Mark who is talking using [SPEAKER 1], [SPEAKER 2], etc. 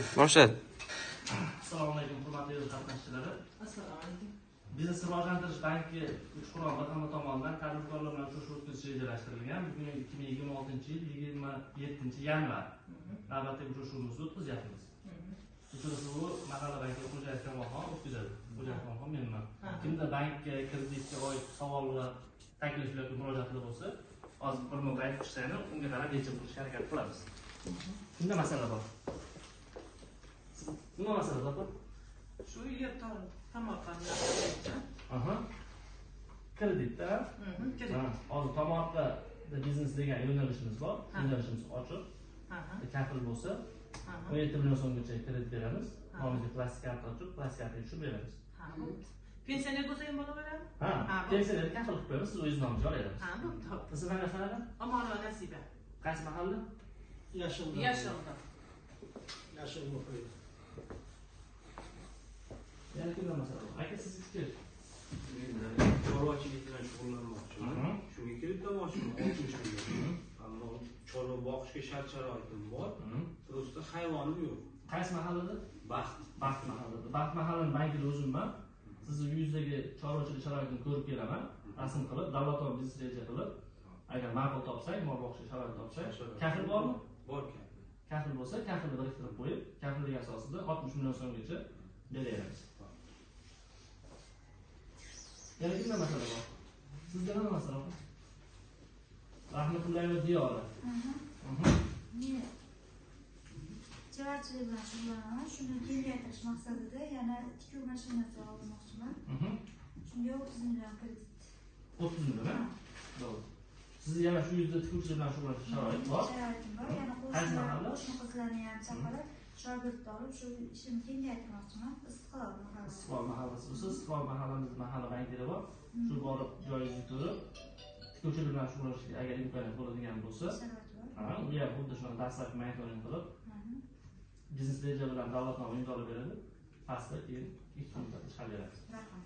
[SPEAKER 1] Boshlat.
[SPEAKER 2] Assalomu alaykum, hurmatli qatnashchilari.
[SPEAKER 3] Assalomu alaykum.
[SPEAKER 2] Biznes rivojlantirish banki Uchqurg'on bahona tomonidan tadbirkorlar bilan uchrashuv o'tkazish rejalashtirilgan. Bugun 2026-yil 27-yanvar navbatdagi uchrashuvimizni o'tkazyapmiz. Uchrashuv mahalla banki xo'jalik tomonidan o'tkazadi. Xo'jalik tomonidan menman. Kimda bankka kreditga oid savollar, takliflar yoki murojaatlar bo'lsa, hozir bir marta aytib chiqsanglar, unga qarab yechim qilishga harakat qilamiz. Kimda masala bor? Nima masala bor?
[SPEAKER 3] Shu yer tomorqani.
[SPEAKER 2] Aha. Kreditda. Hozir tomorqa biznes degan yo'nalishimiz bor. Yo'nalishimiz ochiq. Kafil bo'lsa, 17 million so'mgacha kredit beramiz. Nomizga plastik karta ochib, plastik kartaga tushib beramiz.
[SPEAKER 3] Pensioner bo'lsa ham bo'laveradi?
[SPEAKER 2] Ha, pensioner kafil qilib qo'yamiz, siz o'zingiz nomingizga olaverasiz.
[SPEAKER 3] Ha, bo'pti.
[SPEAKER 2] Siz qanday qiladi?
[SPEAKER 3] Omonova Nasiba.
[SPEAKER 2] Qaysi mahalla?
[SPEAKER 3] Yashilda.
[SPEAKER 4] Yashilda qo'ydi.
[SPEAKER 2] Yana kimda masala bor? Aka siz fikr.
[SPEAKER 4] Chorvachilik bilan shug'ullanmoqchiman. Shunga kelib demoqchiman 60 million. Ammo chorva boqishga shart-sharoitim bor. Просто hayvonim yo'q.
[SPEAKER 2] Qaysi mahallada?
[SPEAKER 4] Baxt
[SPEAKER 2] mahallada. Baxt mahallaning bankida o'zimman. Sizni uyingizdagi chorvachilik sharoitini ko'rib kelaman. Rasm qilib, davlatdan biznes reja qilib, agar ma'qul topsak, mol boqishga sharoit topsak, kafil bormi?
[SPEAKER 4] Bor kafil.
[SPEAKER 2] Kafil bo'lsa, kafilni biriktirib qo'yib, kafillik asosida 60 million so'mgacha beraveramiz. Yana kimda masala bor? Sizda nima masala bor? Rahmatullayeva Diyora.
[SPEAKER 5] Chorvachilik bilan shug'ullanaman. Shuni kengaytirish maqsadida yana tikuv mashinasi olmoqchiman. Shunga 30 million kredit.
[SPEAKER 2] 30 million. To'g'ri. Sizni yana shu yerda tikuvchilik bilan shug'ullanish sharoit bor.
[SPEAKER 5] Sharoitim bor. Yana qo'shni qizlarni ham chaqirib, shogirdni olib shu ishimni kengaytirmoqchiman. Istiqlol mahallasi.
[SPEAKER 2] Istiqlol mahallasi bo'lsa, Istiqlol mahallamizda mahalla bankiri bor. Shu borib joyingizni ko'rib, tikuvchilik bilan shug'ullanishga agar imkoniyat bo'ladigan bo'lsa, u ham xuddi shunaqa dastlabki monitoring qilib, biznes reja bilan davlatnoma imzolab beradi. Pastda keyin 2 muddatda chiqarib beramiz.
[SPEAKER 5] Rahmat.